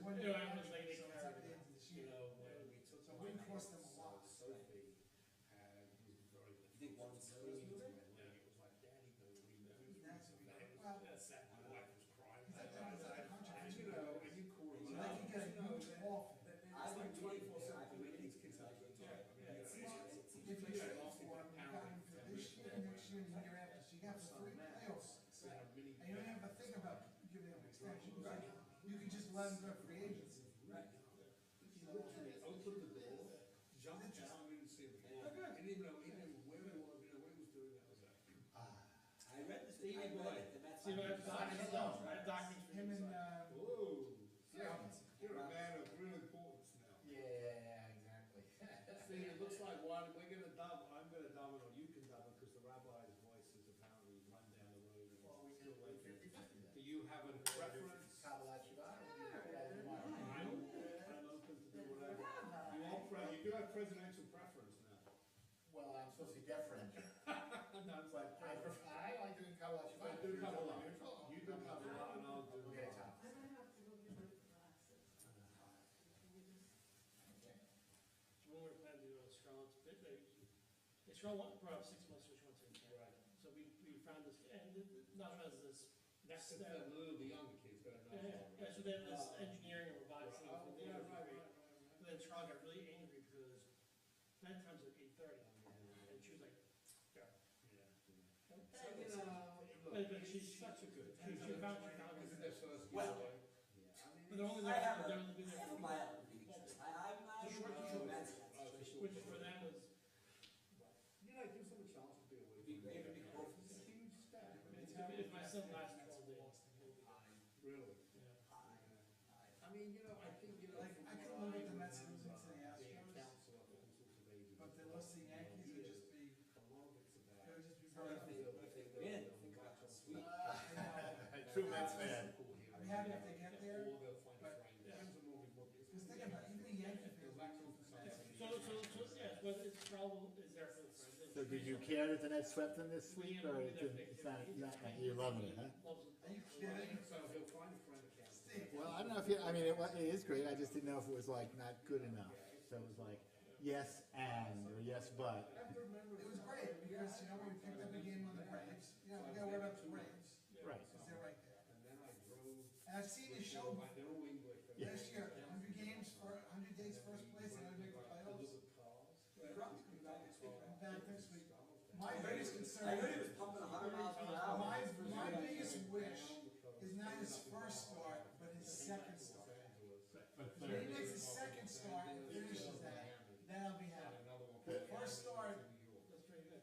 one You year, know, I was like, they so it's carried at the it. end of this You year. know, when we took. So it wouldn't cost them a lot. Sophie had, was very. You think one was screaming to moving? my leg, it was like, Daddy, don't leave me. That's what we got. It was- Well, that's sad. My wife was crying. Is that the contract? And you know, and you call them So up. they can get a huge offer. It's like 24/7, I mean, these kids have to talk. I mean, If you trade for them, you got them for this year, next year, and the year after, so you got for 3 playoffs. And you don't have to think about giving them an extension, you can just let them go free agency. Right. He literally opened the door, jumped down, we didn't see him. He didn't even know, where he was, what he was doing, that was that. I read this, I read it, and that's. See, I have documents, I have documents for Him and, Whoa, Robinson. you're a man of real importance now. Yeah, exactly. See, it looks like one, we're gonna double, I'm gonna double, or you can double, because the rabbi's voice is apparently run down the road. and Well, we still do waiting. 50-50 then. Do you have a preference? Kabbalat Shabbat. I'm open to do whatever. You do have presidential preference now. Well, I'm supposed to be deferential, No, it's like, but I like doing Kabbalat I Shabbat. do cover a lot. Neutral. You do cover a lot, and I'll do. Okay, Tom. I might have to go get my glasses. Can you just- Okay. So when we were planning to do Charlotte's bit, Charlotte brought up 6 months, which one to take. Right. So we found this, and not as this next Except step. a little the younger kids, but I'm not. Yeah, so they have this engineering and robotics thing. Oh, for the right, industry. right. But then Charlotte got really angry because bedtime's at 8:30, and she was like, go. Thank you. But she's such a good, she found This is their first year, Well, right? But they're only I have there, a, they're only I there have a for mild weakness. I'm not Just short sure term. that's situation. which for them was, You know, give them a chance to be away. Be great to be close. It's a huge step. if my son lasts 12 days. Really. Yeah. I mean, you know, I think, you know. Like, I could live with the Mets losing to the Being a Astros, counselor for all sorts of ages. but the losing Yankees would just be, A lot of it's about. it would just be If they, very. if they win, think about how sweet. True Mets fan. I'd be happy if they get there, Or they'll find a but- friend. Depends on what we want. because think about it, even the Yankee fans. Yeah, but it's probably, is there for the friends. So did you care that the Nets swept them this week, or it's not like you're loving it, huh? Are you kidding? So he'll find a friend that counts. Steve, Well, I don't know if you, I mean, it is great, I just didn't know if it was like not good enough. So it was like, yes and, or yes but. it was great, because, you know, when we picked up a game on the Braves, you know, we gotta worry about the Braves, Right. because they're right there. And then I drove. And I've seen this show before. They're all English. Last year, 100 games, 100 days first place, and I make the playoffs. I'm back next week. My biggest concern. I heard he was pumping 100 miles per hour. My biggest wish is not his first start, but his second start. If he makes his second start and finishes that, then I'll be happy. First start, That's pretty good.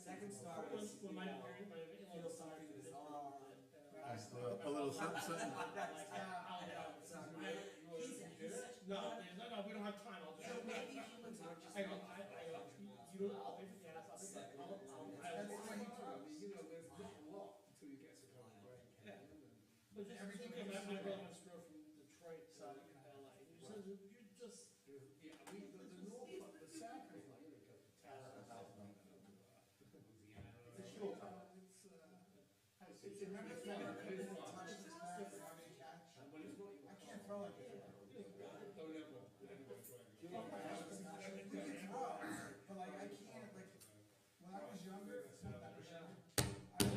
Second start is, When my feel in-laws something in his started, arm. Just a little something, something. No, we don't have time, I'll So just. maybe humans are just. I go, you don't, I'll pay for gas, I'll pay for, I mean, you know, there's not a lot until you get to come Yeah. But just, everything came out, my brother was from Detroit, so LA, you're just. Yeah, I mean, the North, the South is like, It's a shul time. it's remember it's fun, it is fun. touch this bag, Harvey catch. But it's not your. I can't throw like that. Don't ever, anybody try. We can throw, but like I can't, like, when I was younger, it's not that much younger.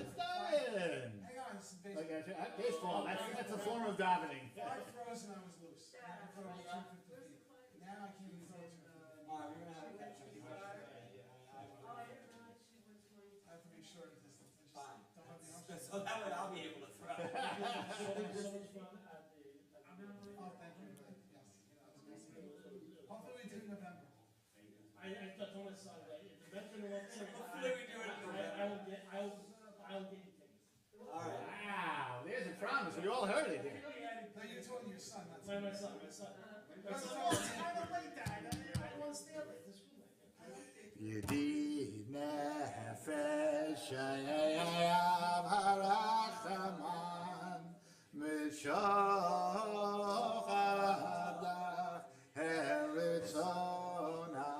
It's done! Hang on, this is Like, baseball. baseball, that's a form of davening. 5 throws and I was loose. I could throw about 250 feet. Now I can't even throw 250 feet. Alright, we're gonna have a catch up. Oh, I didn't know she was going to. I have to be short of distance. I just Fine. don't have the option. So that way I'll be able to throw. So much fun at the. Oh, thank you. Yes. Hopefully we do in November. I told my son, like, if the veteran wants to. Hopefully we do it in November. I'll get you tickets. Alright. Wow, there's a promise, we all heard it here. No, you're telling your son, that's. My son. My son, Oh, I don't like that, I don't want to stay up late, this school night. ידיד נפש חייב הרחמן משוחדך הרצונה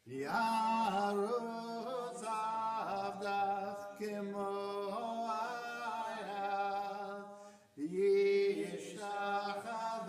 ירוץ עבדך כמו היד ישתחווה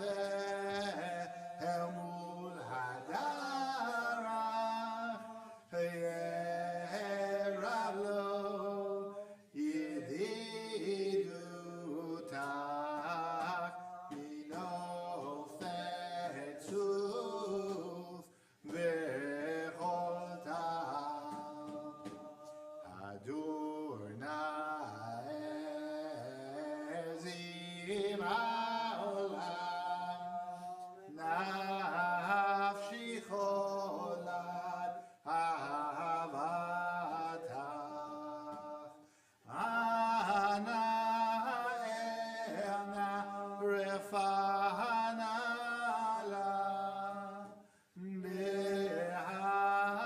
לפנלה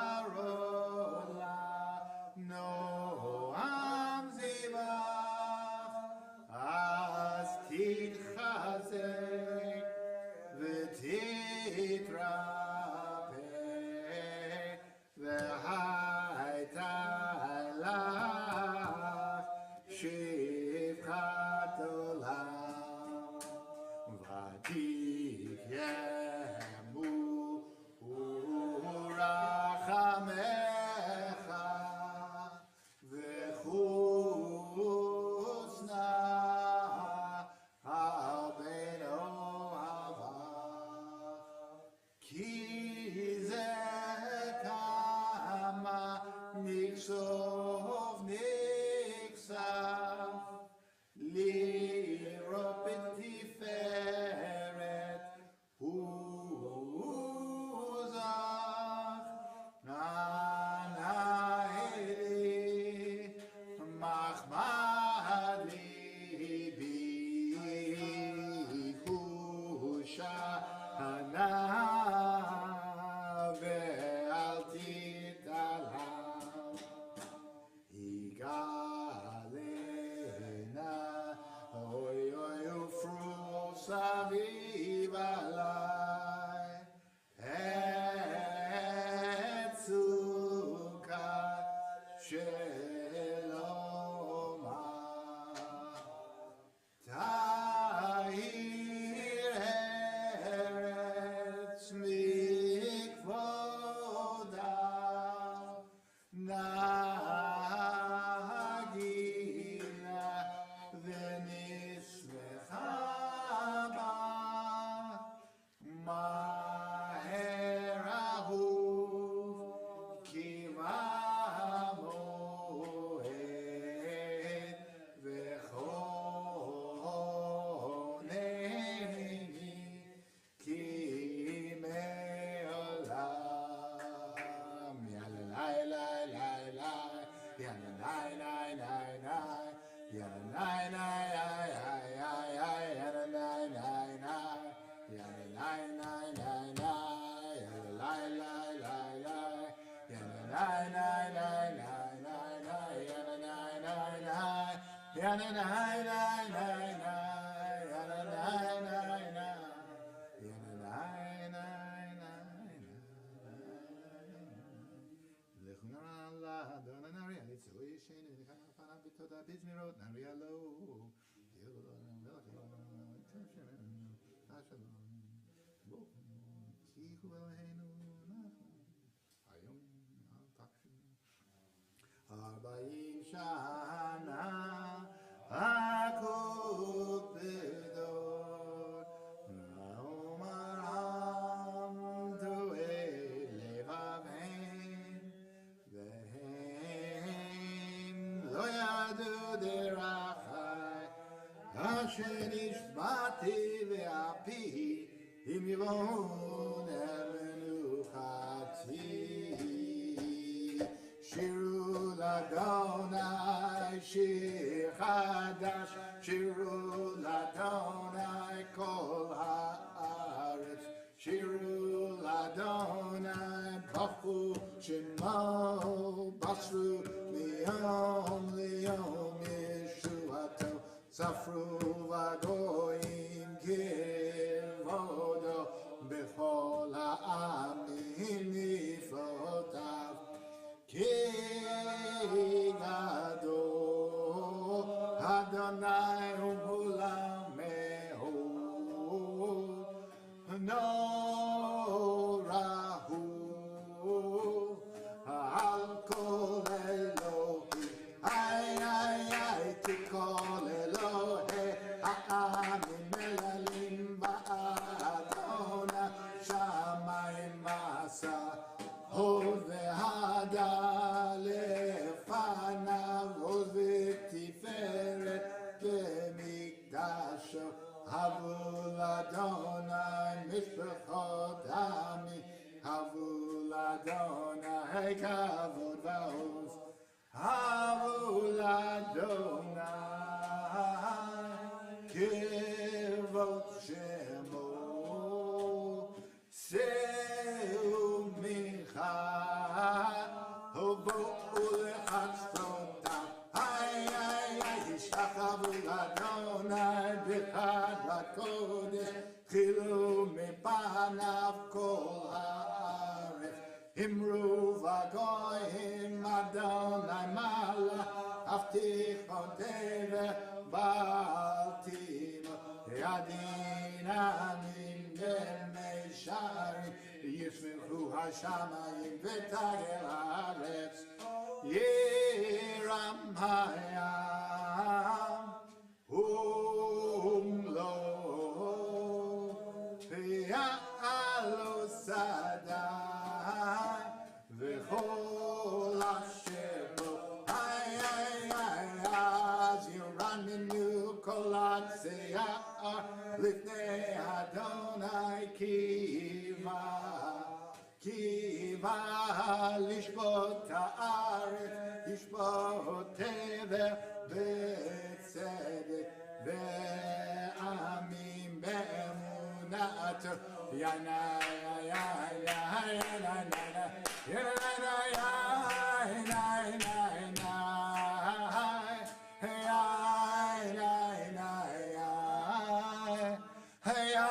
בהרולה נועם זבח אז תתחזק ותתרפא והייתה לך שפחת עולם ותקיימו ורחמך וחוסנה על בן אוהבך כי זה כמה נכסוף נכסף לראות בתפארת הוזך נעלי מחמד ליבי הושענה ואל תתעלם יגאלנה אוי אוי ופרו סביב עלי את סוכת שלומה תאיר ארץ מכבודה נגילה ונשמחה בה מהר אהוב כי במועד וחונני כי מעולם יאללה לילה לילה יאללה לילה לילה יאללה לילה יאללה לילה יאללה לילה ארבעים שנה הכות בדור נאום הרם דואי לבבהם והם לא ידעו דרכי אשר נשבעתי ואפי אם יבואו אל מנוחתי שירו לאדוני שיר חדש שירו לאדוני כל הארץ שירו לאדוני ברכו שמו בסרו מיום ליום ישועתו ספרו וגויים כבודו בכל העמים נפלאותיו כי גדול אדוני ומעולם מאוד נורא הוא על כל אלוהים איי איי איי כל אלוהי העמים מללים באדוני שמיים עשה הוד והדר לפניו עוז ותפארת במקדשו הבו לאדוני משפחות עמי הבו לאדוני כבוד ועוז הבו לאדוני כבוד Shemo Seu Micha Hobo Ulechatzota Ay ay ay Yishtachavu Ladonai B'chad HaKodesh Chilu Mipanav Kol Haaretz Himru Vagoyim Adonai Mala Avtichotei V'Baltim Yadin Amin B'mei Sharim Yishmechu Hashamayim V'Tagel Haaretz Yiram Hayam Umlo Ya'alu Sadai V'chol Asher Bo Ay ay ay as you run in you kolat seyar Lifnei Adonai kiva Kiva lishbot haaretz Lishbot tever b'tzedek Ve'amim be'emunat Yana ya ya ya na na na Ya na na ya na na na Ya na na ya Ya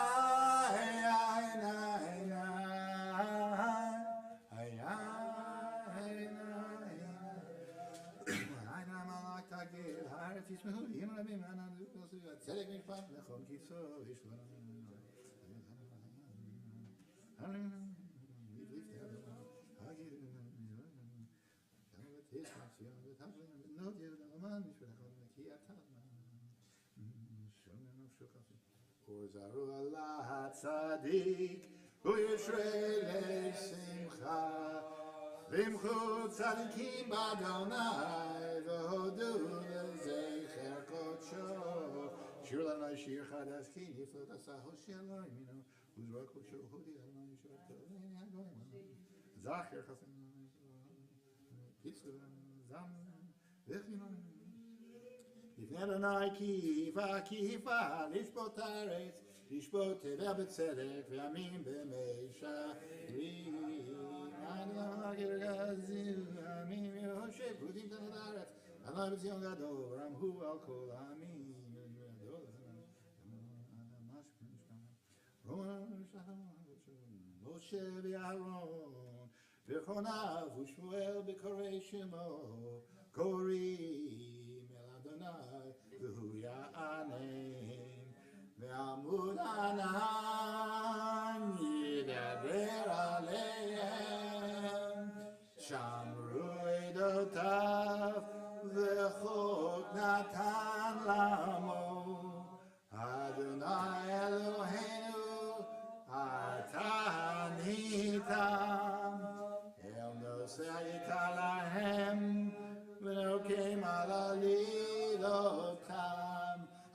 תשמעו, אם רבים עננו ועשו צדק משפט נכון כיסו ישלום. וזרו Allah הצדיק וישרי לשמחה למחו צדיקים באדוני והודו לזכר קודשו שיר לנו שיר חדש כי נפלאות עשה הושיע לו ימינו וזרוע קודשו הודי לנו ישרת זכר חסן קיצור זם וכינו לפני אדוני כיפה לשפוט הארץ לשפוט תבל בצדק ועמים במי שערים עמים יהושע פרודים תחת הארץ אדוני בציון גדול רמהו על כל העמים משה ואהרון וחוניו ושמואל בקוראי שמו קוראים אל אדוני והוא יענם ועמוד ענן ידבר עליהם שמרו עדותיו וחוק נתן לעמו אדוני אלוהינו אתה עניתם אל נושא איתה להם ונוקם על עלילותם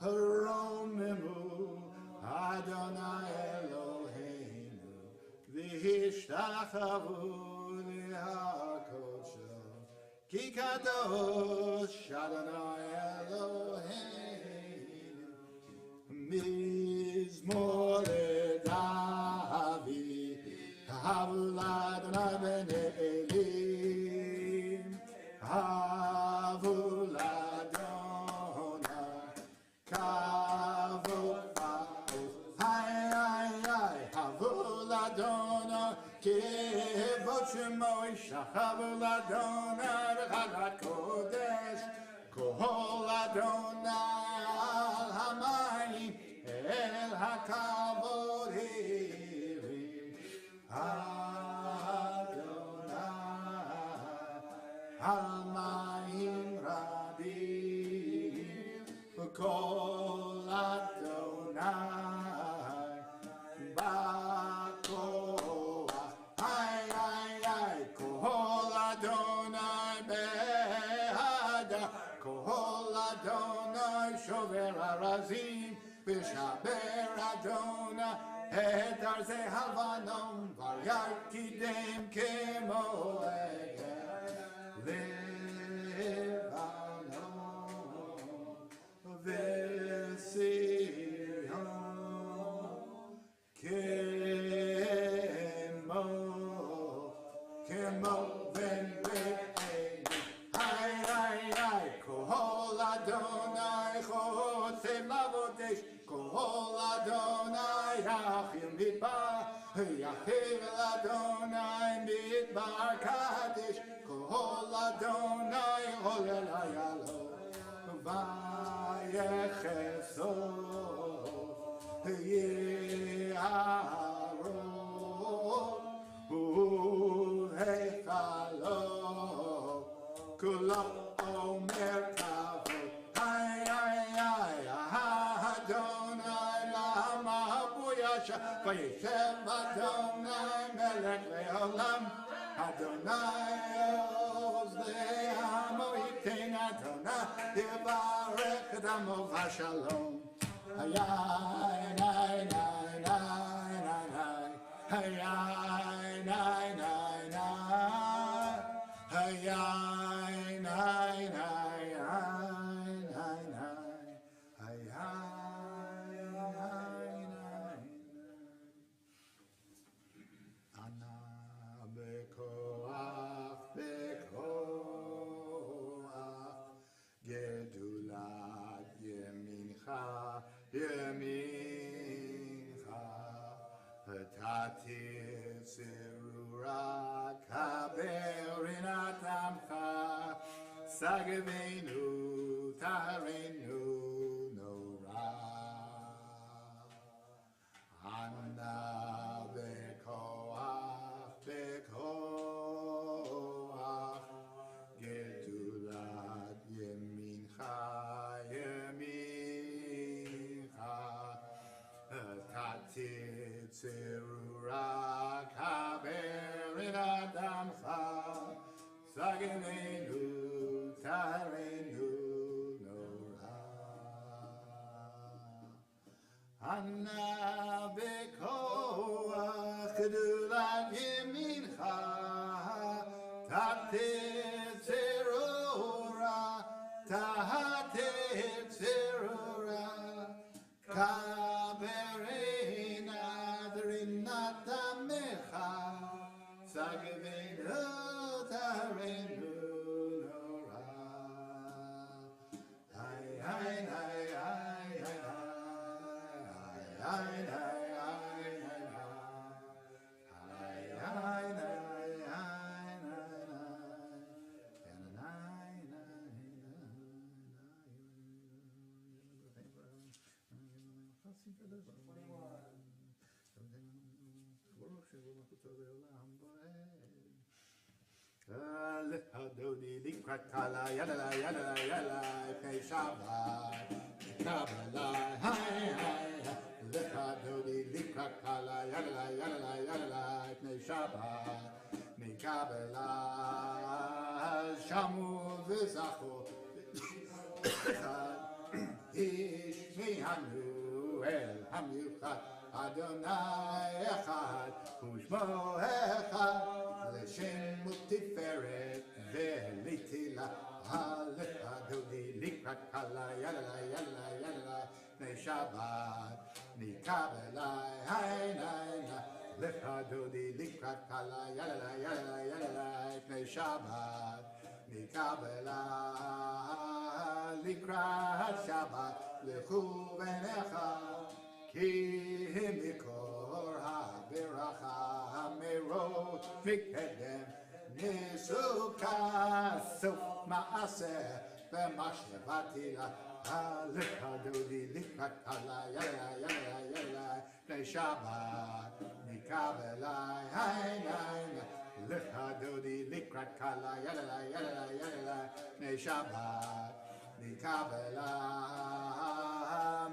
הרוממו אדוני אלוהינו והשתחוו להקודשו כי קדוש אדוני אלוהינו מזמור לדוד הבו לאדוני בני אלים הבו לאדוני כבוד פעוז היי היי היי הבו לאדוני כבוד שמו ישחבו לאדוני בחלת קודש כל אדוני על המים אל הכבוד הרים אדוני על מים רבים וכל אדוני בכוח היי היי היי כל אדוני בעדה כל אדוני שובר ארזים ושבר אדוני את ארזי הלבנון ויקידם כמו עגל לבנון וציון Yachim Midbar, Yachiv Adonai Midbar Kadesh, Kol Adonai Holelayalo, Vayecheso, Ye'aro, Uhechalo, Kulam Omer Kavod, Adonai Lama Buyasha, Vayishem Adonai Melech Leolam, Adonai Oz Le'amo Yitin Adonai, Yivarech Damo Vashalom. Hayai, nai, nai, nai, nai, nai. Hayai, nai, nai, nai. Hayai, nai, nai, nai, nai, nai. Hayai, nai, nai. Ana bekoach, bekoach, gedulat yemincha, yemincha, petatir zerura, kaberinat amcha, sagavenu, taharenu, nora. Ana bekoach, bekoach, gedulat yemincha, yemincha, tatit zerura, kaberinat amcha, sagavenu, taharenu, nora. Anna bekoach gedulat yemincha, tatit zerura, tatit zerura, kaberina drinat amecha, sagavenu taharenu nora. Ay, ay, ay, ay, ay, ay, ay, ay, Adoni likrat kala yala yala yala pei Shabbat Kabbalat hai hai Adoni likrat kala yala yala yala pei Shabbat mi Kabbalat shamu v'zachu ish mi hanu el hamiuchad Adonai echad u'shmo echad L'shem u'tiferet ve'litila Halech Adoni likrat kala yala yala yala Pnei Shabbat Mikabelai hai nai nai Lech Adoni likrat kala yala yala yala Pnei Shabbat Mikabelai likrat Shabbat Lechu v'necha Ki mikor ha'beracha ha'merot mikdem Nisuka sof ma'aseh v'mashevati la Halech Adoni likrat kala yala yala yala Pnei Shabbat Mikabelai hai nai nai Lech Adoni likrat kala yala yala yala Pnei Shabbat Mikabelai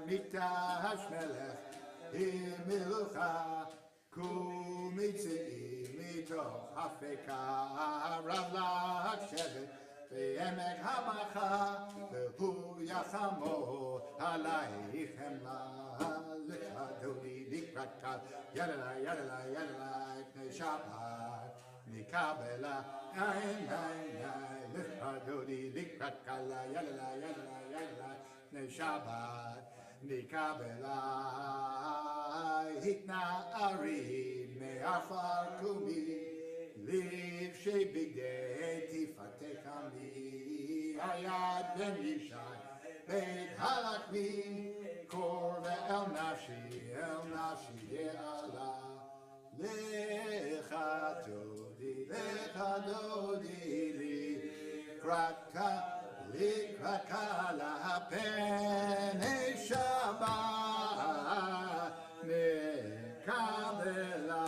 mikdash melech himilcha kumitzi mitoch hafeka rav lach shevet ve'emek hamacha ve'hu yachamo alaichem lech Adoni likrat kal yadala yadala yadala pnei Shabbat Mikabelai ein lech Adoni likrat kala yadala yadala yadala pnei Shabbat Mikabelai hikna ari me'afar kumi liv shebigdei tifatechami ayad ben yishai beit halakmi kor el nafshi ye'ala. Lecha dodi li, likrat kala penei Shabbat mekabela.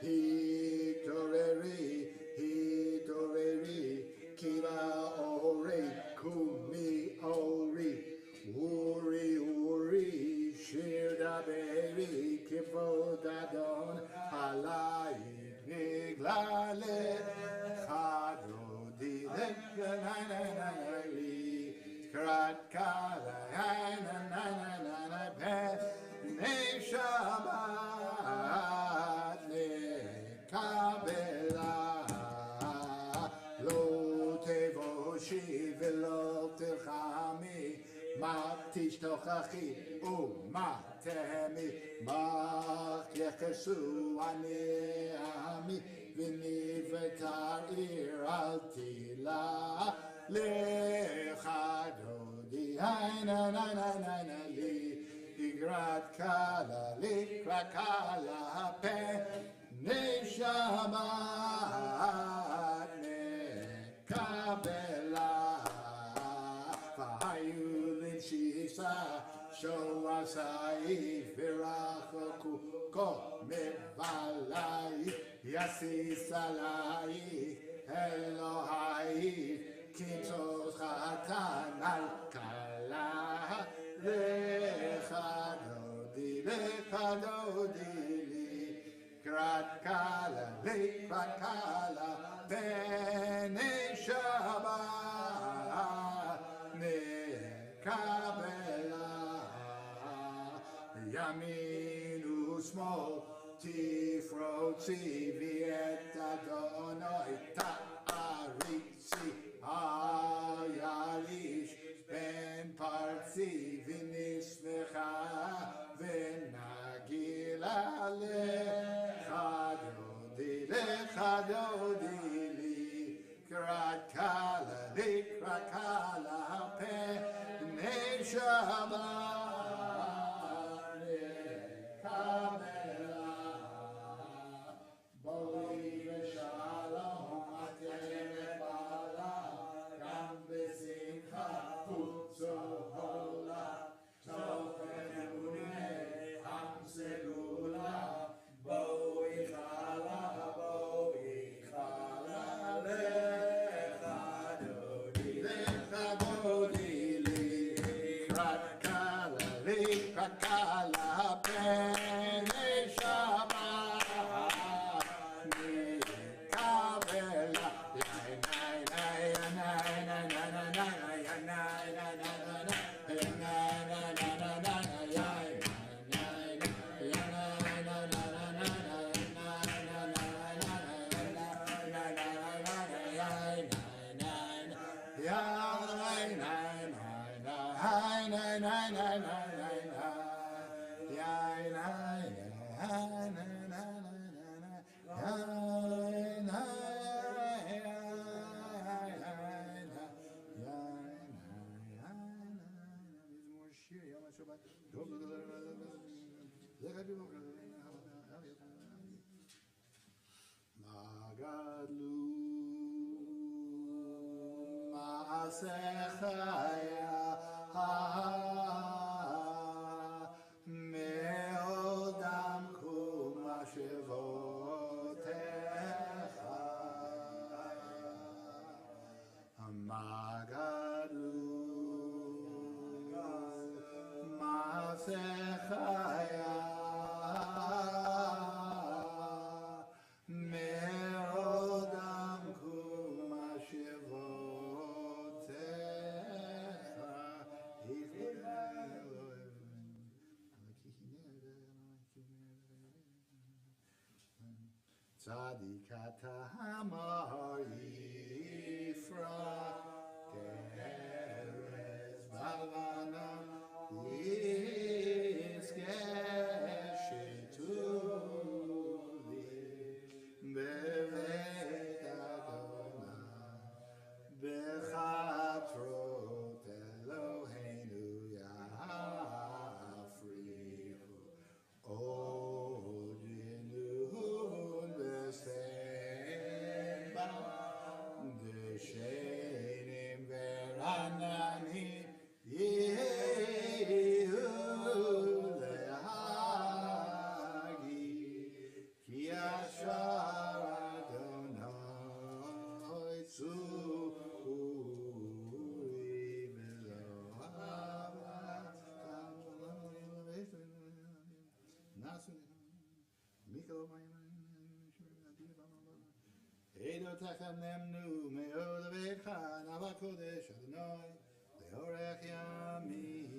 Hitoreri, kiva ori, kumi ori, uri, shir daberi, kivod adon, halayit niglale, chadodi lekananali, krat kala, penei Shabbat nekabela. Lo tevoshi velo tilchami, ma tishtochachi umatemi, ma yechesu ani vini v'tarir al tila lecha dodi li likrat kala penei Shabbat nekabela. V'hayulin shisa shoasai v'rachoku ko mevalai yasis alai Elohai kintos chatan al kala lecha dodi li likrat kala penei Shabbat nekabela. Yamin u'shmol tifrotzi v'et Adonai ta'aritzi hayalish ben partzi v'nismecha v'nagila lecha dodi li likrat kala penei Shabbat nekabela. Boi v'shalom atem lebala, gam b'simcha putzo hola, tov emune ham segula. Boi chala lecha dodi li likrat kala penei Shabbat nekabela. Me'odam kuma shevotecha Magadu Masechaya Me'odam kuma Tzadikata Hamar Yifra Keres Bavana Yiskeshituli Bevet Adonai Bechatrot Eloheinu Yah Edo tachannemnu me'od avecha nava kodesh Adonai leorech yamim.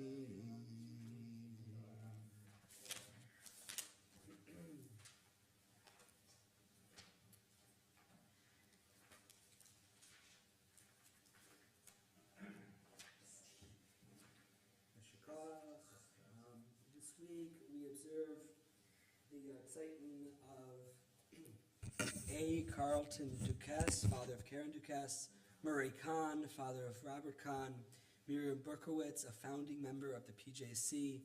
This week we observe the Zeiten of A. Carlton Ducasse, father of Karen Ducasse, Murray Kahn, father of Robert Kahn, Miriam Berkowitz, a founding member of the PJC,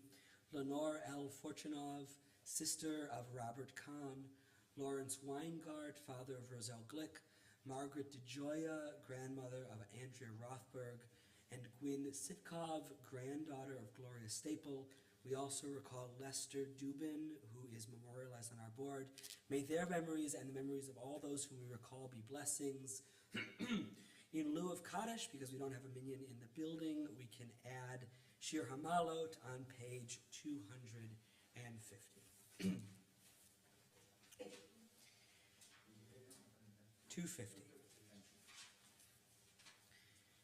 Lenore L. Fortunov, sister of Robert Kahn, Lawrence Weingart, father of Roselle Glick, Margaret DeJoya, grandmother of Andrea Rothberg, and Gwyn Sitkov, granddaughter of Gloria Staple. We also recall Lester Dubin, who is memorialized on our board. May their memories and the memories of all those whom we recall be blessings. In lieu of Kaddish, because we don't have a minyan in the building, we can add Shir Hamalot on page 250. 250.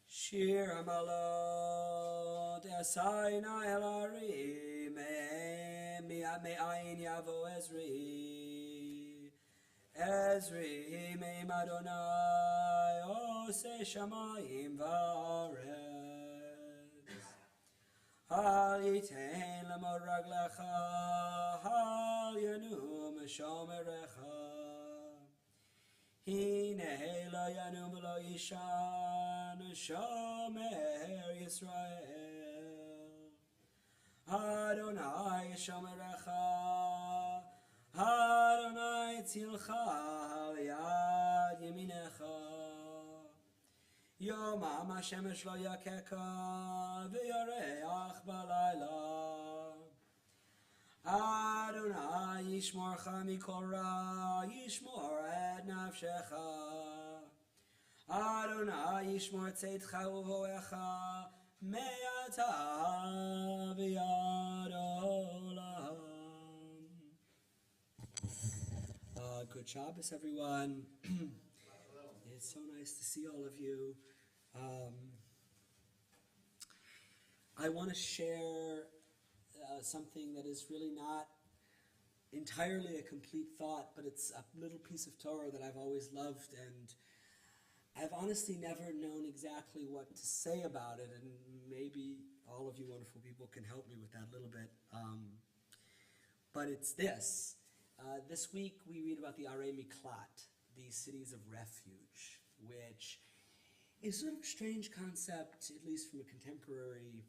Shir Hamalot Esaina Elari Me'ayin Yavo Ezri Me'im Adonai Ose Shamayim V'aretz Hal Yitein Lamor Raglecha Hal Yanum Shomerecha Hine lo yanum lo yishan shomer Yisrael Adonai shomerecha Adonai tzilcha yad yeminecha Yom HaShemesh lo yakeka v'yareach balayla Adonai yishmorcha mikol ra, yishmor et nafshecha. Adonai yishmor tzeitcha uvoecha, me'ata v'yad olam. Good Shabbos, everyone. It's so nice to see all of you. I want to share something that is really not entirely a complete thought, but it's a little piece of Torah that I've always loved, and I've honestly never known exactly what to say about it, and maybe all of you wonderful people can help me with that a little bit. But it's this. This week we read about the Arei Miklat, these cities of refuge, which is sort of a strange concept, at least from a contemporary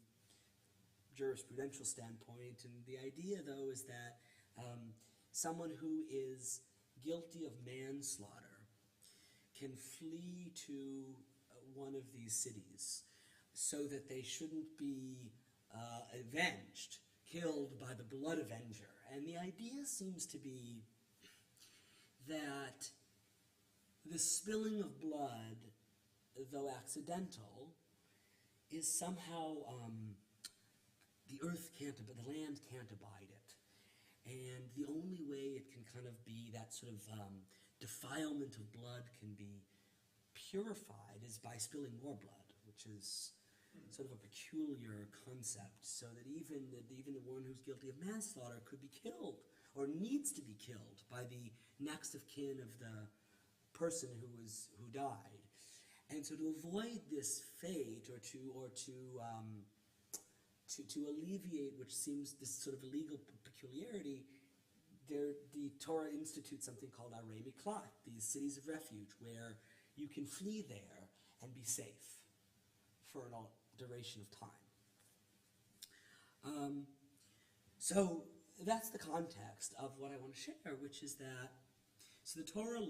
jurisprudential standpoint. And the idea, though, is that someone who is guilty of manslaughter can flee to one of these cities so that they shouldn't be avenged, killed by the blood avenger. And the idea seems to be that the spilling of blood, though accidental, is somehow the earth can't, the land can't abide it. And the only way it can kind of be that sort of defilement of blood can be purified is by spilling more blood, which is sort of a peculiar concept, so that even the one who's guilty of manslaughter could be killed or needs to be killed by the next of kin of the person who died. And so to avoid this fate, or to alleviate, which seems this sort of illegal peculiarity, the Torah institutes something called Arei Miklat, these cities of refuge, where you can flee there and be safe for a duration of time. So that's the context of what I want to share, which is that, so the Torah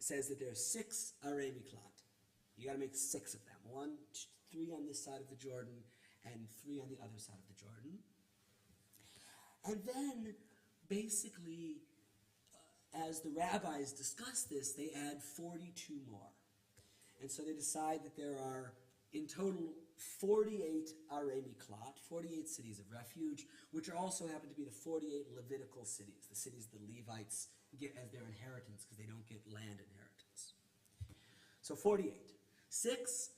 says that there are 6 Arei Miklat. You got to make 6 of them. 1, 2, 3 on this side of the Jordan, and 3 on the other side of the Jordan. And then, basically, as the rabbis discuss this, they add 42 more. And so they decide that there are, in total, 48 Arei Miklat, 48 cities of refuge, which are also happen to be the 48 Levitical cities, the cities the Levites get as their inheritance because they don't get land inheritance. So 48. 6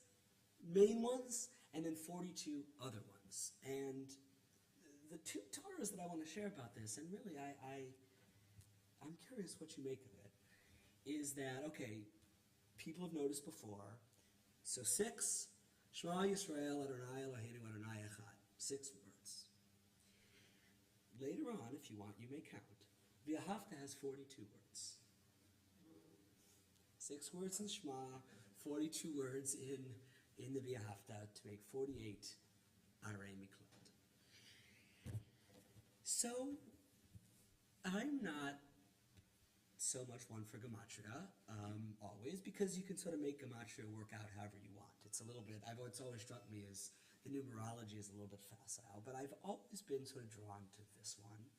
main ones, and then 42 other ones. And the two Torahs that I want to share about this, and really I'm curious what you make of it, is that, okay, people have noticed before, so 6, Shema Yisrael Adonai Eloheinu Adonai Echad, 6 words. Later on, if you want, you may count. V'ahavta has 42 words. 6 words in Shema, 42 words in the V'ahavta to make 48 Arei Miklat. So, I'm not so much one for gematria, always, because you can sort of make gematria work out however you want. It's a little bit, it's always struck me as the numerology is a little bit facile, but I've always been sort of drawn to this one.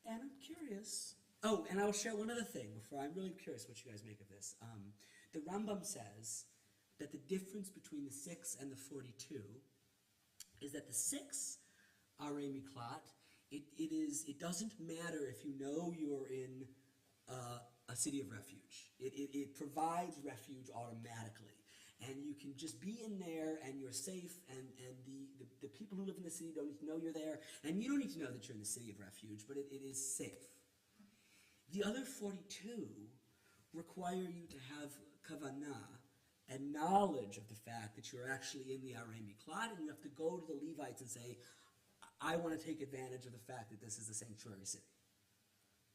And I'm curious. Oh, and I'll share one other thing before. I'm really curious what you guys make of this. The Rambam says that the difference between the 6 and the 42 is that the 6 Arei Miklat, it doesn't matter if you know you're in a city of refuge. It provides refuge automatically. And you can just be in there and you're safe, and the people who live in the city don't need to know you're there, and you don't need to know that you're in the city of refuge, but it is safe. The other 42 require you to have kavanah and knowledge of the fact that you're actually in the Arei Miklat, and you have to go to the Levites and say, I want to take advantage of the fact that this is a sanctuary city.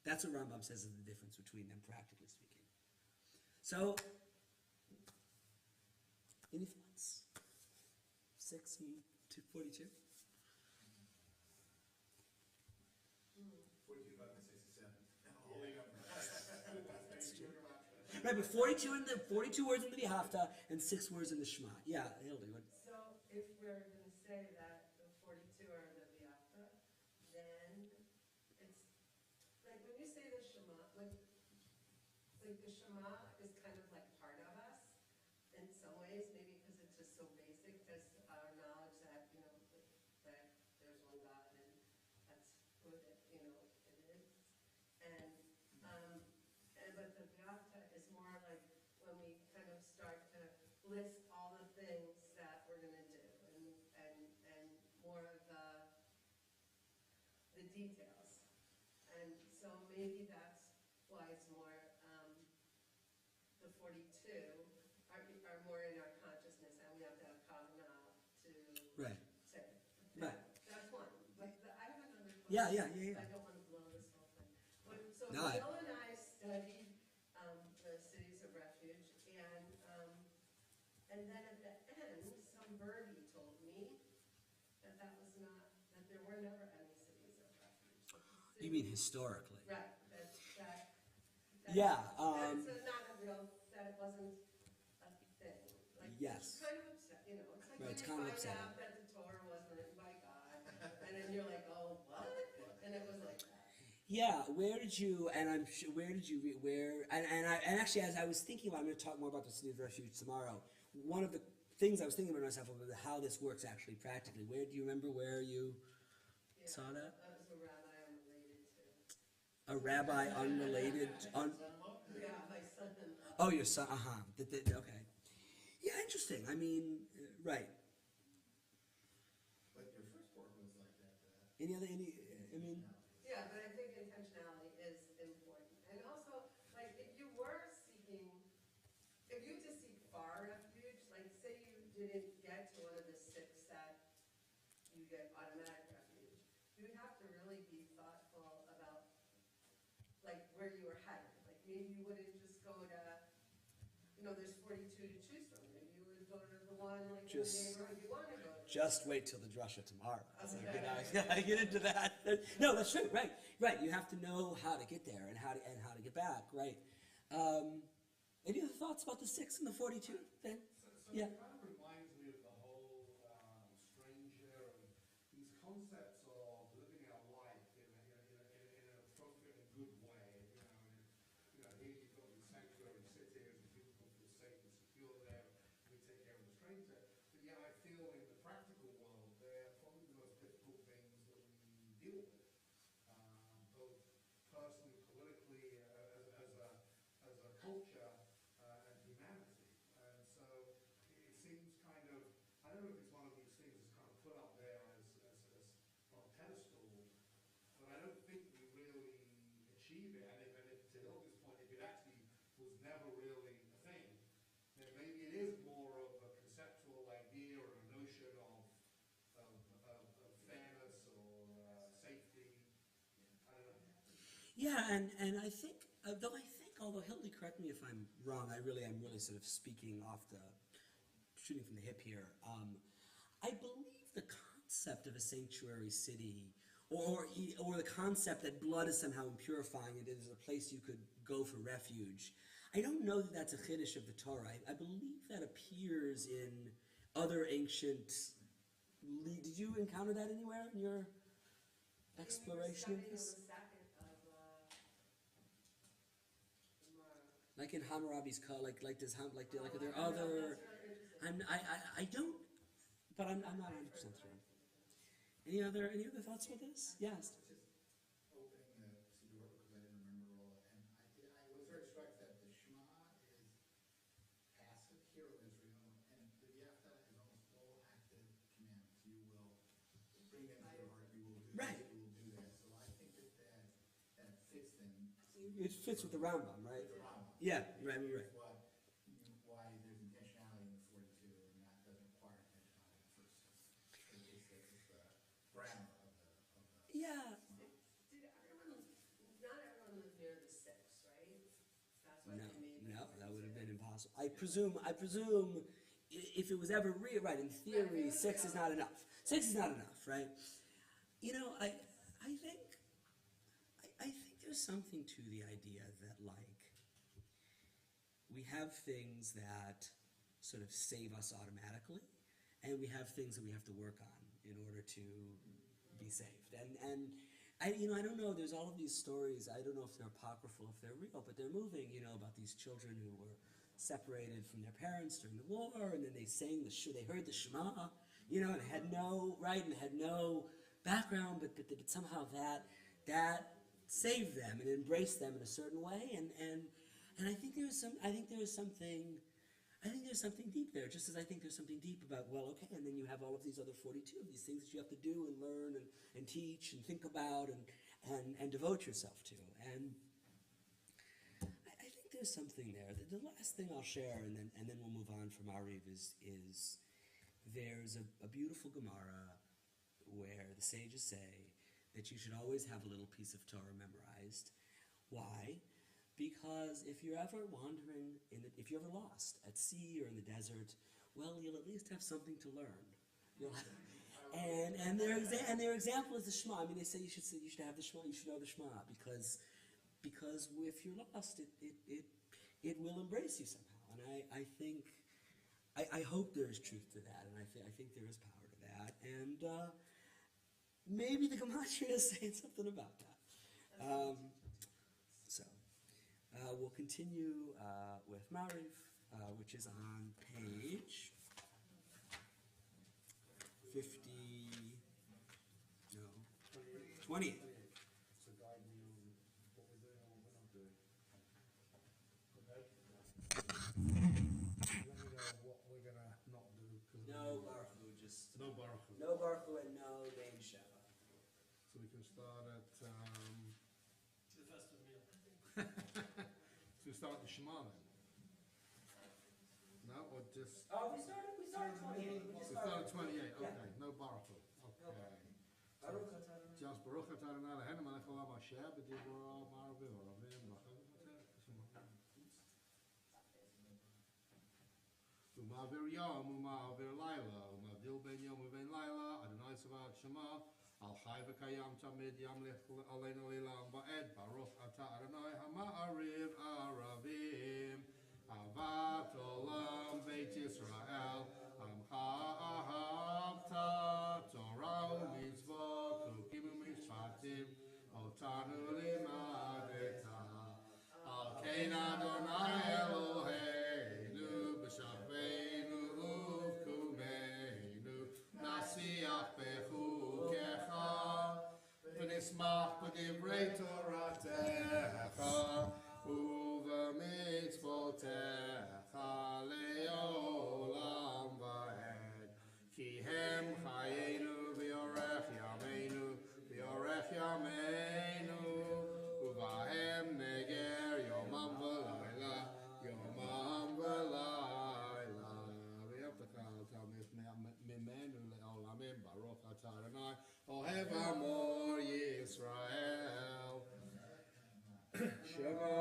That's what Rambam says is the difference between them, practically speaking. So, any thoughts? 6 and 42? 42 got me 67. Holding up. Right, but 42 words in the V'ahavta and 6 words in the Shema. Yeah, Hildy, what? So if we're gonna say that the 42 are the V'ahavta, then it's, like when you say the Shema, like the Shema is kind of like part of us in some ways, maybe because it's just so basic, because our knowledge that, that there's one God and that's who it, it is. And but the V'ahavta is more like when we kind of start to list all the things that we're gonna do, and more of the details. And so maybe that's why it's more, the 42 are more in our consciousness, and we have to have kavanah to Right. say. Right. That's one. But I have another question. Yeah. I don't want to blow this whole thing. So No, Bill and I studied the cities of refuge, and then at the end, some birdie told me that there were never any cities of refuge. You mean historically? Right. Yeah. That's not a real. That wasn't a thing. Like, Yes. It's kind of upset. It's like Right, when it's you kind of find upsetting. out that the Torah wasn't written by God, and then you're like, oh, what? And it was like that. Yeah, where did you actually, as I was thinking about, I'm going to talk more about the city of refuge tomorrow. One of the things I was thinking about myself was how this works actually practically. Do you remember where you saw that? That was a rabbi I'm related to. A rabbi unrelated? Yeah, my son-in-law. Oh, your son, okay. Yeah, interesting. I mean, right. But your first work was like that. Yeah, but I think intentionality is important. And also, like, if you to seek far refuge, like, say you didn't get to one of the 6 that you get automatic refuge, you would have to really be thoughtful about, like, where you were headed. Like, maybe you wouldn't just go to, there's 42 to choose from. Maybe you would go to the one, like, in the neighborhood you want to go to. Just wait till the drasha tomorrow. Okay. I get into that. No, that's true. Right. You have to know how to get there and how to get back. Right. Any other thoughts about the 6 and the 42? Then, yeah. It kind of reminds me of the whole stranger and these concepts of living our life in an appropriate and good way. Here you've got the sanctuary cities and people can feel safe and secure there. We take care of the stranger. But yeah, I feel in culture and humanity. And so it seems kind of, I don't know if it's one of these things that's kind of put up there as on a pedestal, but I don't think we really achieve it. And if to Hilda's point, if it actually was never really a thing, then maybe it is more of a conceptual idea or a notion of fairness or safety. I don't know. Yeah, and I think, although Hildy, correct me if I'm wrong, I'm really sort of speaking shooting from the hip here. I believe the concept of a sanctuary city, or the concept that blood is somehow impurifying it, is a place you could go for refuge. I don't know that that's a chiddush of the Torah. I believe that appears in other ancient. Did you encounter that anywhere in your exploration of this? Like in Hammurabi's Code, like are there other? I don't, but I'm not 100% sure. Any other thoughts with this? Yes. Just opening the Siddur because I didn't remember all, and I was very struck that the Shema is passive, Hear, O Israel, and the Yafta is almost all active commandments. You will bring them to your heart. You will do Right. this. You will do that. So I think that fits them. It fits with the Rambam, right? The Rambam. Yeah, right. Here's why there's intentionality in the 42, and that doesn't require intentionality in the first. It's the grammar of the. Yeah. Did everyone, not everyone lived near the six, right? That's why No, they made. that would have been impossible. I presume, if it was ever right, in theory, 6 is not enough. 6 is not enough, right? You know, I think there's something to the idea that, like, we have things that sort of save us automatically, and we have things that we have to work on in order to be saved. And I don't know, there's all of these stories, I don't know if they're apocryphal, if they're real, but they're moving, about these children who were separated from their parents during the war, and then they heard the Shema, and had no background, but somehow that saved them and embraced them in a certain way, and I think there's something deep there, just as I think there's something deep about, well, okay, and then you have all of these other 42 of these things that you have to do and learn and teach and think about and devote yourself to. And I think there's something there. The last thing I'll share, and then we'll move on from Ariv, is there's a beautiful Gemara where the sages say that you should always have a little piece of Torah memorized. Why? Because if you're ever wandering, if you're ever lost at sea or in the desert, well, you'll at least have something to learn. And their example is the Shema. I mean, they say you should have the Shema. You should know the Shema because if you're lost, it will embrace you somehow. And I think I hope there is truth to that, and I think there is power to that. And maybe the Gematria is saying something about that. We'll continue with Mariv, which is on page 28. So guide me on what we're doing or what we're not doing. Okay? Let me know what we're gonna not do. No Baruch Hu, just No Baruch Hu. no Baruch Hu and no Dain Shabbat. So we can start at, The festive meal. so we start at the Shema then? No, or just, Oh, we started 28. We we just started started. 28, Yeah. okay, no Baruch Hu, okay. Baruch atah Adonai. Just Baruch atah Adonai Eloheinu melech haolam asher b'diburo ma'arvim oravim U'ma'avir yom u'ma'avir laila u'ma'avdil ben yom u'ben laila Adonai tzavaot shema al chai v'kayam tamid yamlech aleinu leilam ba'ed Baruch atah Adonai ha'ma'ariv aravim Avat olam beit Yisrael Amcha ahavta Torah u'mitzvot Chukim u'mishpatim Otanu limadeta Al kein Adonai Eloheinu B'shafeinu uvkumeinu Nasiach bechukecha V'nismach b'divrei Toratecha ובמצוותיך לעולם ועד. כי הם חיינו ויורך ימינו, ויורך ימינו, ובהם נגר יומם ולילה, יומם ולילה. ויבטח אתה ממנו לעולמים, ברוך אתה אדוני, אוהב עמו ישראל. Shema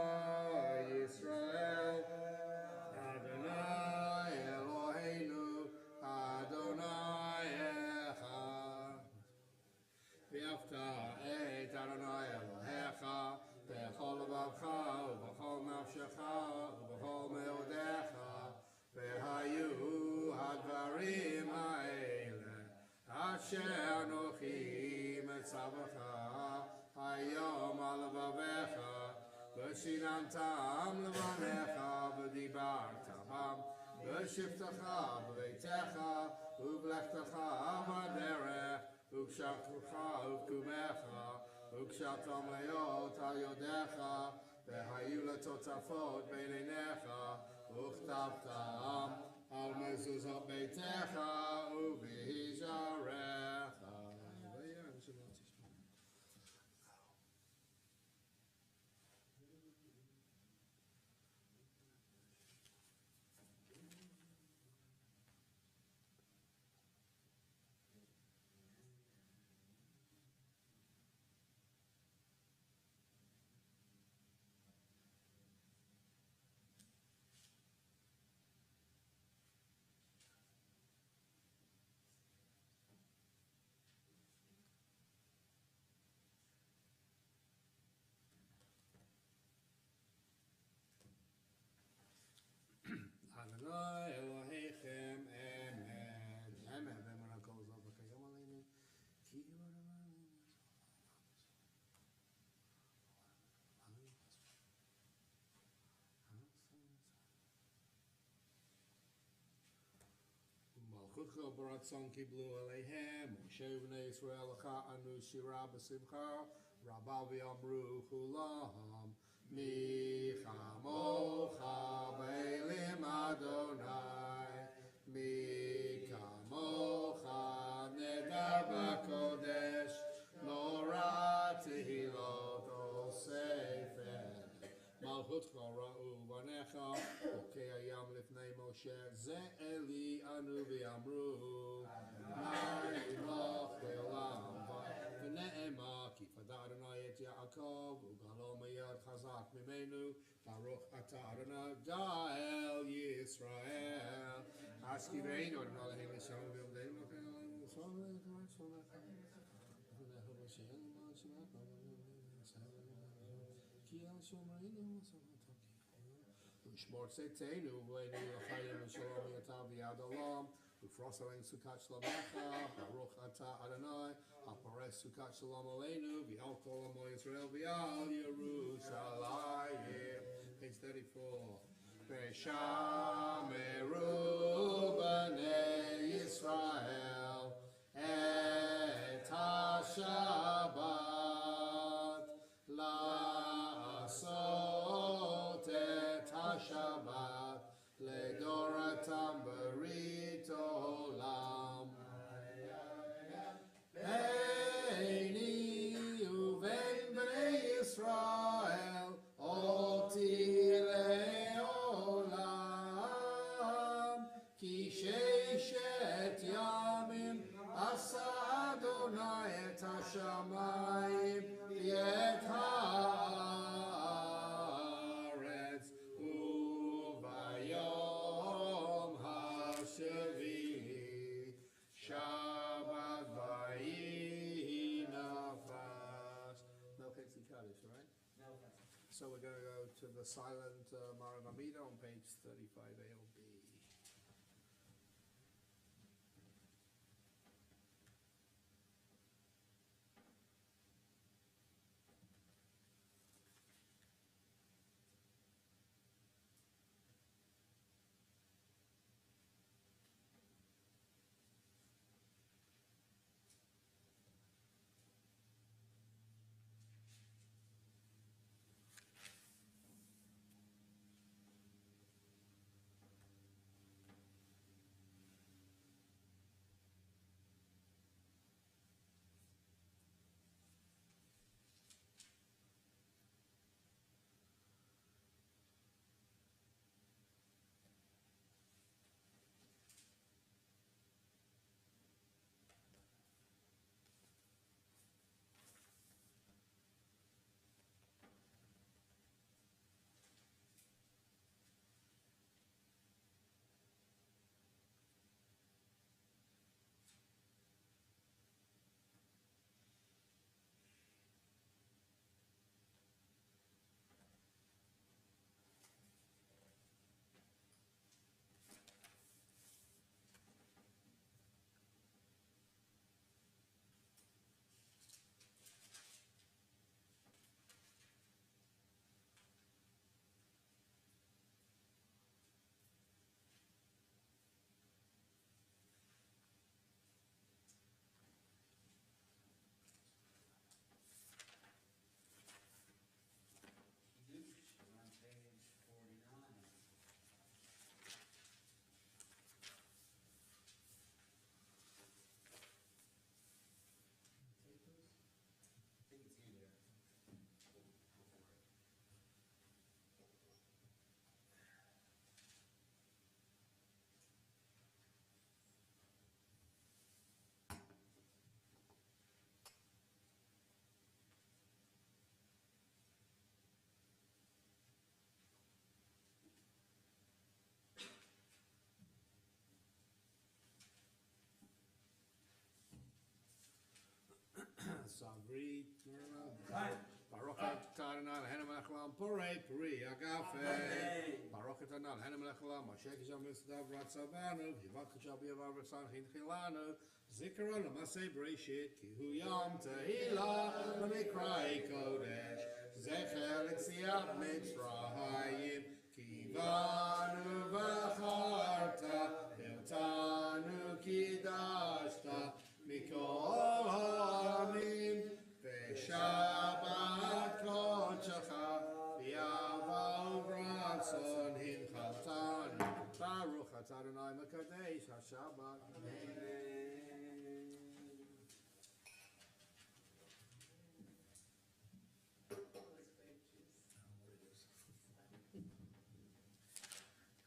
Yisrael, Adonai Eloheinu, Adonai Echad. V'yafta et Adonai Elohecha, b'chol lebavcha, u'b'chol nafshecha, u'b'chol meodecha, v'hayu hadvarim ha'ele, asher anochi metzavacha, hayom al levavecha, v'shinantam levanecha, v'dibarta bam, v'shiftecha b'beitecha, u'v'lechtecha b'derech, u'kshavtecha u'kumecha, u'kshatam leot al yodecha, v'hayu letotafot b'einecha, u'chtavtam al mezuzot beitecha, u'v'hizarecha. Adonai Elohechem Emed. Emed, then when it goes over, Kayom Aleinu, Ki Malchutcha Baratzon Kiblu Aleihem, Moshe B'nai Yisrael Anu Shira B'Simcha, Rabba V'Yamru Chulam, Mi Chamocha B'Elim Adonai, Mi Kamocha Nedar B'Kodesh, Lo Ra Tehilot O Sefer, Malchutcha Ra'u Banecha, Okei Hayam Lifnei Moshe, Ze Eli Anu V'Yamru, Adonai Yimloch Le'olam V'ne'ema, Ki Fada Adonai et Yaakov, U'galo Meyad Chazak Mimenu, Baruch Ata Adonai Gael Yisrael, Aski Ve'einu Adonai Elohim Yisrael V'yomdeinu L'chein Elohim Yisrael Ki El Shomreinu U'shmor Tzeiteinu V'leinu L'chayim V'shalom Yatav V'yad Olam, U'fros Alein Sukkot Shlomecha, Baruch Ata Adonai, Ha'porez Sukkot Shalom Aleinu, V'yal Kol Amo Yisrael V'yal Yerushalayim. Page 34. V'shameru b'nei Yisrael et HaShabbat, la'asot et HaShabbat ledoratam berit olam. Beini uven b'nei Yisrael oti le'olam, ki sheishet yamim asa Adonai et hashamayim v'et haaretz, uvayom hashvi'i Shabbat vayi nafas. No Ketzi Kaddish, right? No, So we're going to go to the silent Maranamida on page 35 AOB. Sagri, Baruch atah Adonai Eloheinu melech haolam, Porei Peri Agafe. Baruch atah Adonai Eloheinu melech haolam, Asher kisham v'tzadav v'ratzavanu, v'yivat kisham v'yavav v'tzanachin chilanu, Zikaron l'masei Bereshit, ki hu yom tehila, v'mikrai kodesh, Zecher l'tziat Mitzrayim, ki banu v'charta, v'otanu kidashta, mikol ha'amim, v'shabbat kodshecha, v'yavav ratzon hinchaltanu, Baruch atah Adonai Mekadesh HaShabbat.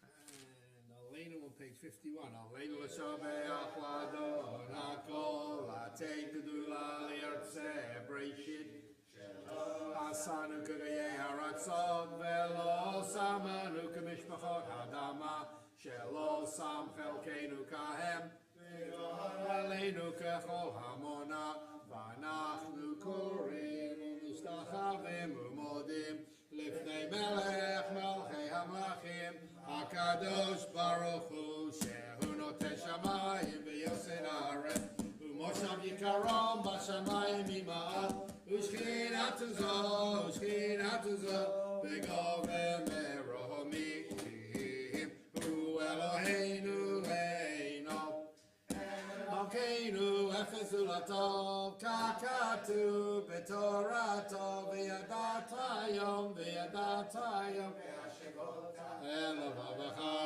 And Aleinu on page 51. Aleinu l'shabeach l'Adon HaKol, l'atei gedula li'artzeh Bereshit. Asanu k'gayei haratzot ve'lo samanu k'mishpachot hadama shelo sam chelkeinu kahem v'aleinu k'chol hamona v'anachnu korim u'mishtachavim u'modim lifnei melech melchei hamlachim HaKadosh Baruch Hu shehu noten shamayim v'yosin haaretz u'moshav yikarom b'shamayim ima'at Ushkin hatuzo, begove meromim, Hu Eloheinu heino, Malkeinu efezu latov, kakatu betorato, v'yadatayom, Elovavecha,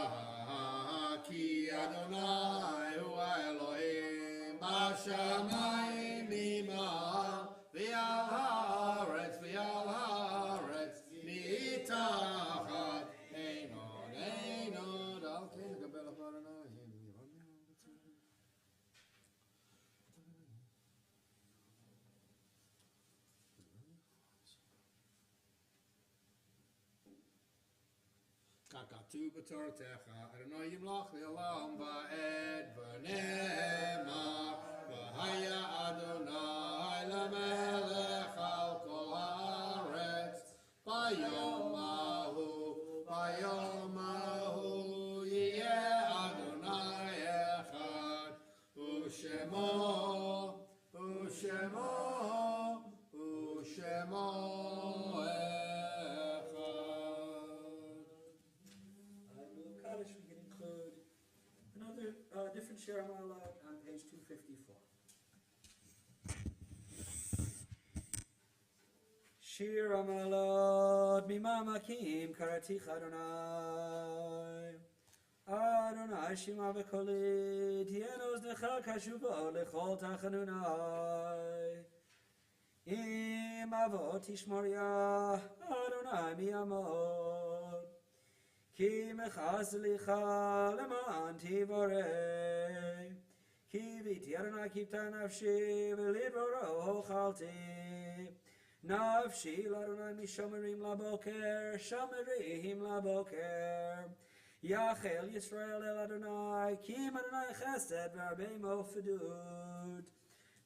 ki Adonai hu Elohim, b'shamayim ima'al, V'al haaretz, mitachat, einod, al keinu Kabbalat Adonai. Kakatu b'toratecha, Adonai yimlach li'olam va'ed v'ne'emar, v'haya Adonai l'melech al kol haaretz, bayom ahu yiyeh Adonai echad, u'shemo Kaddish, we can include another different share of Malad on page 254. Shir Amalot Mimamakim Karatich Adonai Adonai Shima V'Koli Tienos Decha Kashuvo Lechol Tachanunai Im Avot Tishmoria Adonai Miyamot Ki Mechaz Licha Leman Tivorei Ki Viti Adonai Kipta Nafshi V'Lidvoro Chalti Nafshi l'Adonai mishomerim laboker, shomerim laboker. Yachel Yisrael el Adonai, kim Adonai chesed v'arbei mofedut.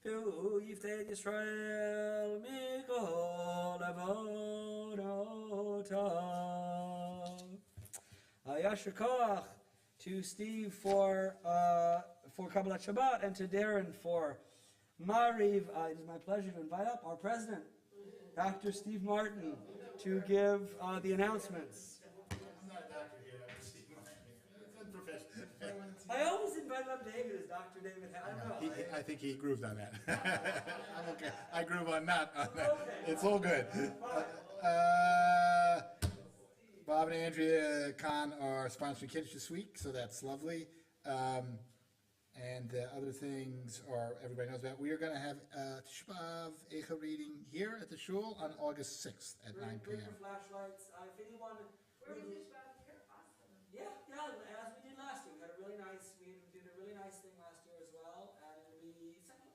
Hu yifted Yisrael mikol avodotav. Yasher koach to Steve for Kabbalat Shabbat and to Darren for Mariv. It is my pleasure to invite up our president, Dr. Steve Martin, to give the announcements. I'm not a doctor here, I'm Steve Martin. It's unprofessional. I always invited up David as Dr. David. I don't know. I think he grooved on that. I'm okay. I groove on that. It's all good. Bob and Andrea Kahn are sponsoring Kiddush this week, so that's lovely. And other things are everybody knows about. We are going to have Tisha B'Av Eicha reading here at the shul on August 6th at 9 Bring p.m. your flashlights. If anyone, Where was this about here? Awesome. yeah, as we did last year, we did a really nice thing last year as well, and it'll be simple.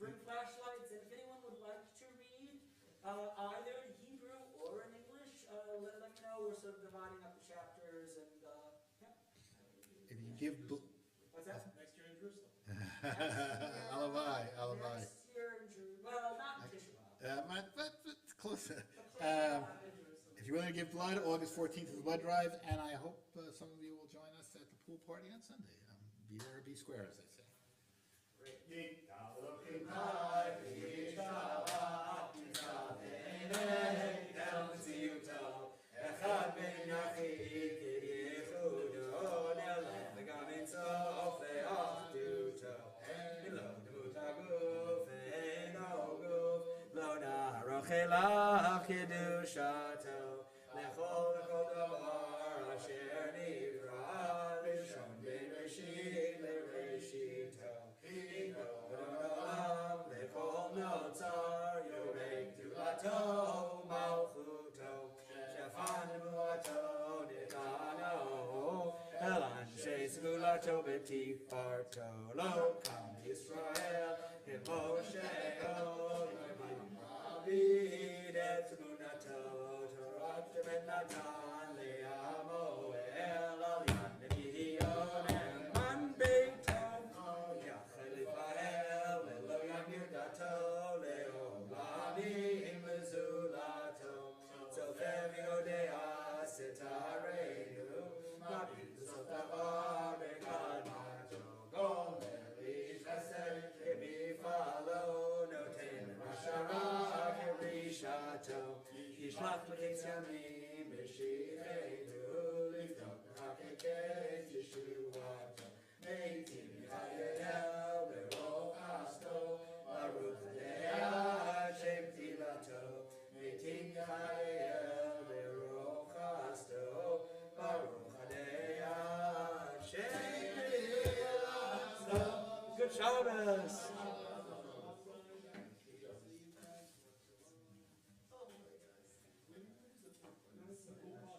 Bring flashlights, and if anyone would like to read either in Hebrew or in English, let me know. We're sort of dividing up the chapters, and If you give, what's that? Next year in Jerusalem. Alavai. Next year in Jerusalem. to give blood. August 14th is the blood drive, and I hope some of you will join us at the pool party on Sunday. Be there or be square, as they say. Chelav kedushato lechol davar asher nivra rishon bereshit lereshito hino olam lechol notzar yorek tulato malchuto shafan muato nitano elan shesgulato betifarto lo kam Yisrael and Moshe Videt munato, Torah benatan leamo el alian nebion man beitom yachel Israel lo yamir dato leolani imzulato sofer yodea setarenu mabit sotavar bekanato gol melish chesed emi follow no ten mashara Shato, Yishlach l'ketz yamim, b'shirenu, l'iftok ha'keket Yeshuato, meitim chayel, v'roch hasto, baruch le'ah, shem tilato, meitim chayel, v'roch hasto, baruch le'ah, shem tilato. Good Shabbos! Oh my gosh.